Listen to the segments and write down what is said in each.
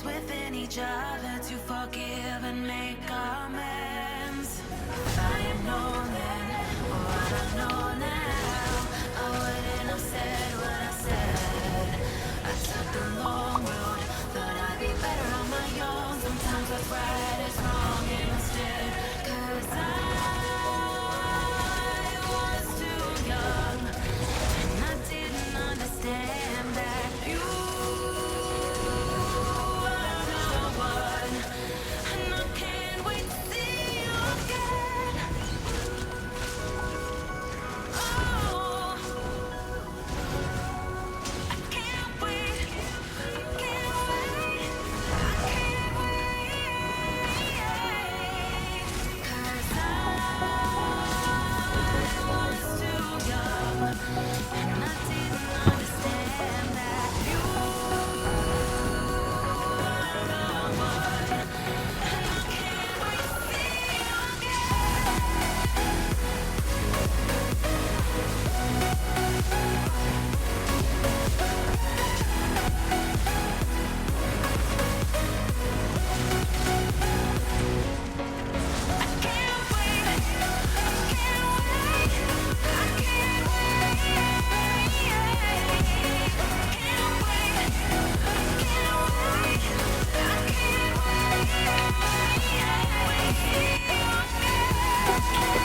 within each other to forgive and make amends. If I had known then, or what I know now, I wouldn't have said what I said. I took the long road, thought I'd be better on my own. Sometimes what's right is wrong instead. 'Cause I was too young, and I didn't understand that you are the one. And I can't wait to see you again. Oh, I can't wait, can't wait, I can't wait. 'Cause I was too young, and I didn't understand that you are the one. And I can't wait to see you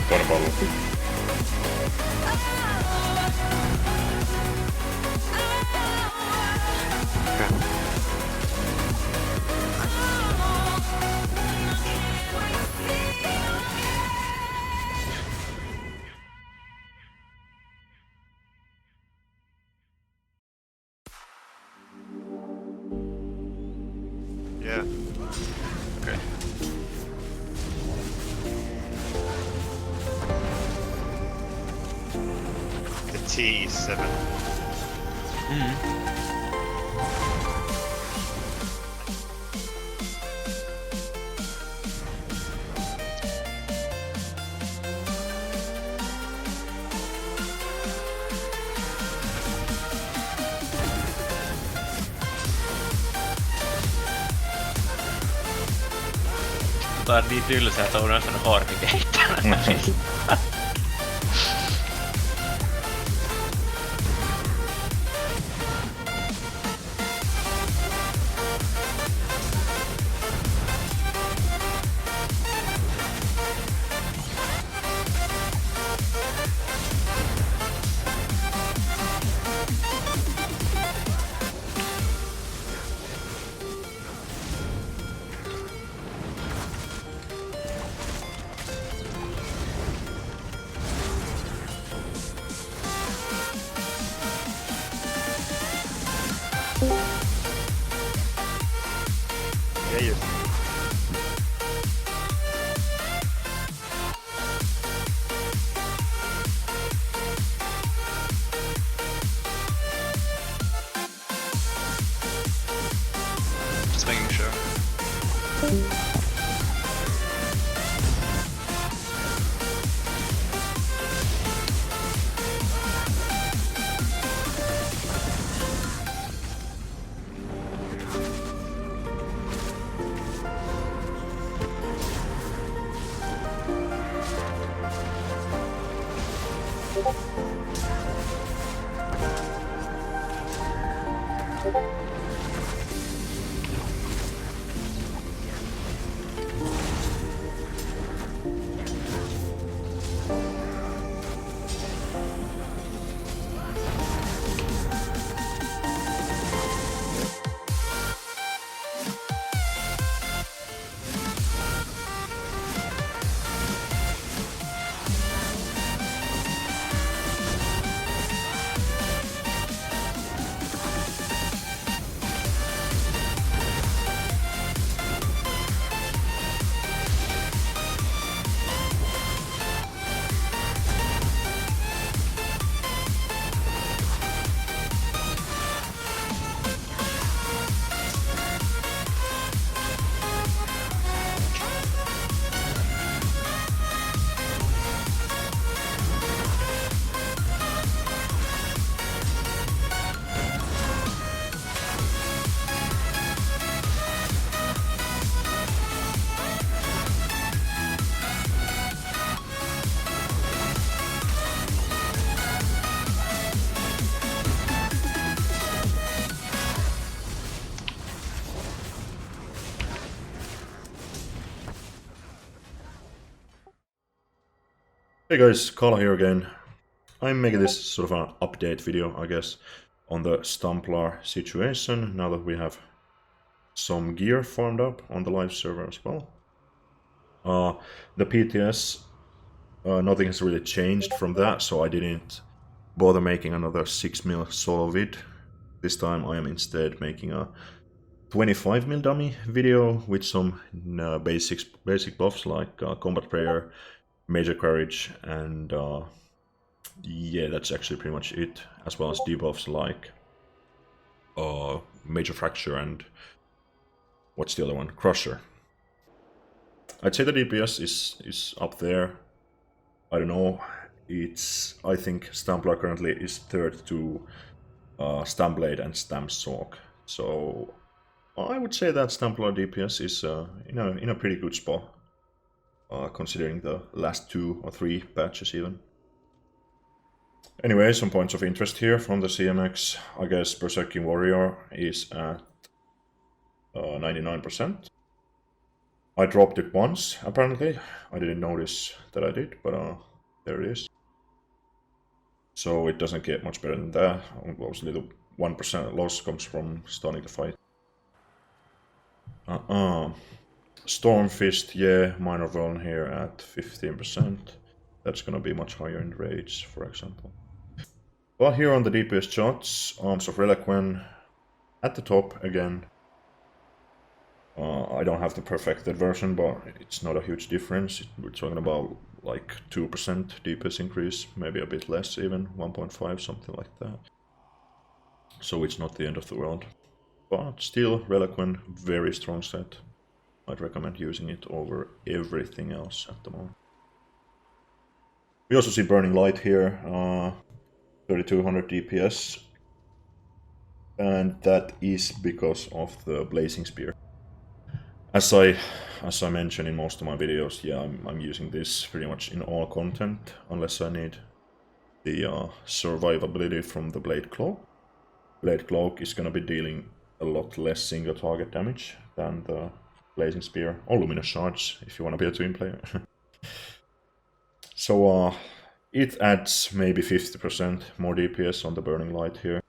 Korvalla. Yeah. Okay. The T7. Tää on niin tylsää, että on unohtanut Hornin kehittämään. Ja just. Just making sure. Hey guys, Carl here again. I'm making this sort of an update video, I guess, on the Stamplar situation, now that we have some gear farmed up on the live server as well. The PTS, nothing has really changed from that, so I didn't bother making another 6mm solo vid. This time I am instead making a 25mm dummy video with some basic buffs like combat prayer, major courage, and yeah, that's actually pretty much it, as well as debuffs like major fracture and what's the other one, crusher. I'd say the DPS is up there. I don't know, I think Stamplar currently is third to Stampblade and Stampsork, so I would say that Stamplar DPS is in a pretty good spot, considering the last 2 or 3 patches even. Anyway, some points of interest here from the CMX. I guess Berserking Warrior is at 99%. I dropped it once, apparently. I didn't notice that I did, but there it is. So it doesn't get much better than that. Obviously the 1% loss comes from starting the fight. Stormfist, yeah, minor vuln here at 15%. That's gonna be much higher in rage, for example. Well, here on the DPS charts, Arms of Reliquien at the top again. I don't have the perfected version, but it's not a huge difference. We're talking about like 2% DPS increase, maybe a bit less even, 1.5, something like that. So it's not the end of the world. But still, Reliquien, very strong set. I'd recommend using it over everything else at the moment. We also see Burning Light here, 3200 DPS. And that is because of the Blazing Spear. As I mentioned in most of my videos, yeah, I'm using this pretty much in all content, unless I need the survivability from the Blade Cloak. Blade Cloak is gonna be dealing a lot less single target damage than the Blazing Spear, or Luminous Shards, if you want to be a twin player. So it adds maybe 50% more DPS on the Burning Light here.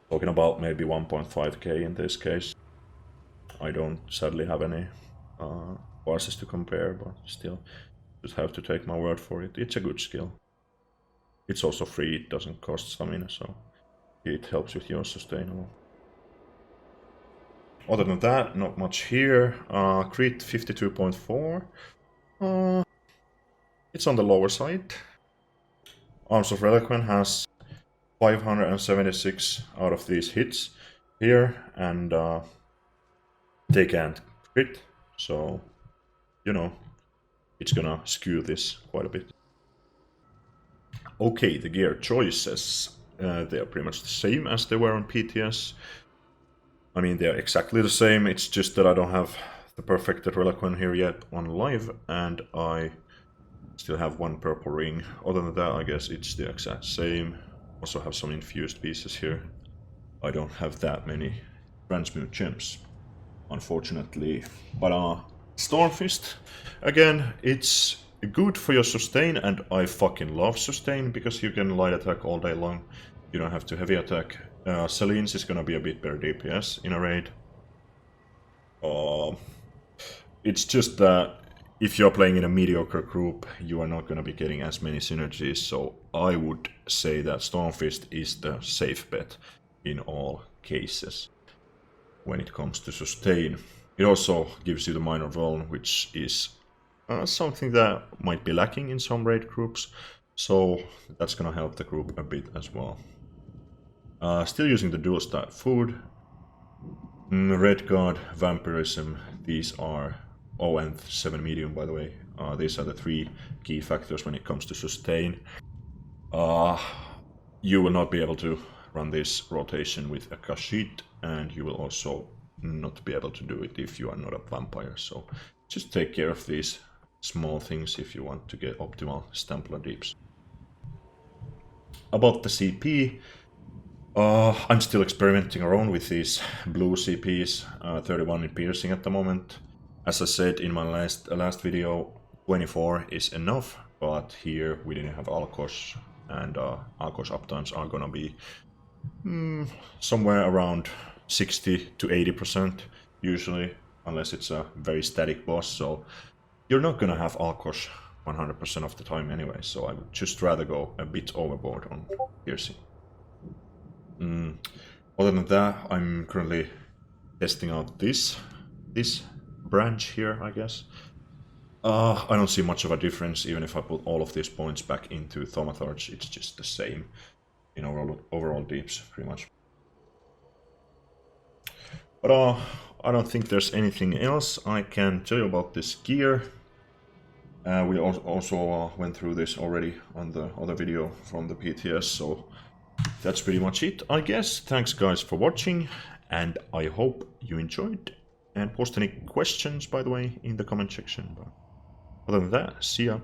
Talking about maybe 1.5k in this case. I don't sadly have any bosses to compare, but still, just have to take my word for it. It's a good skill. It's also free, it doesn't cost stamina, so it helps with your sustainable. Other than that, not much here. Crit 52.4. It's on the lower side. Arms of Reliquien has 576 out of these hits here, and they can't crit, so, you know, it's gonna skew this quite a bit. Okay, the gear choices, they are pretty much the same as they were on PTS. I mean, they're exactly the same, it's just that I don't have the perfected Reliquien here yet on live, and I still have 1 purple ring. Other than that, I guess it's the exact same. Also have some infused pieces here. I don't have that many transmute gems, unfortunately. But Stormfist, again, it's good for your sustain, and I fucking love sustain, because you can light attack all day long. You don't have to heavy attack. Selene's is gonna be a bit better DPS in a raid. It's just that if you're playing in a mediocre group, you are not gonna be getting as many synergies, so I would say that Stormfist is the safe bet in all cases when it comes to sustain. It also gives you the minor vuln, which is something that might be lacking in some raid groups, so that's gonna help the group a bit as well. Still using the dual stat food. Red Guard, Vampirism, these are, oh, and 7 medium, by the way. These are the 3 key factors when it comes to sustain. You will not be able to run this rotation with a Kashid, and you will also not be able to do it if you are not a vampire, so just take care of these small things if you want to get optimal Stamplar deeps. About the CP, I'm still experimenting around with these blue CPs, 31 in piercing at the moment. As I said in my last video, 24 is enough but here we didn't have Alkos, and Alkos uptimes are gonna be somewhere around 60 to 80% usually, unless it's a very static boss, so you're not gonna have Alkos 100% of the time anyway, so I would just rather go a bit overboard on piercing. Other than that, I'm currently testing out this branch here, I guess. I don't see much of a difference, even if I put all of these points back into Thaumaturge, it's just the same in overall deeps, pretty much. But I don't think there's anything else I can tell you about this gear. We also went through this already on the other video from the PTS, so that's pretty much it, I guess. Thanks guys for watching, and I hope you enjoyed. And post any questions, by the way, in the comment section. But other than that, see ya.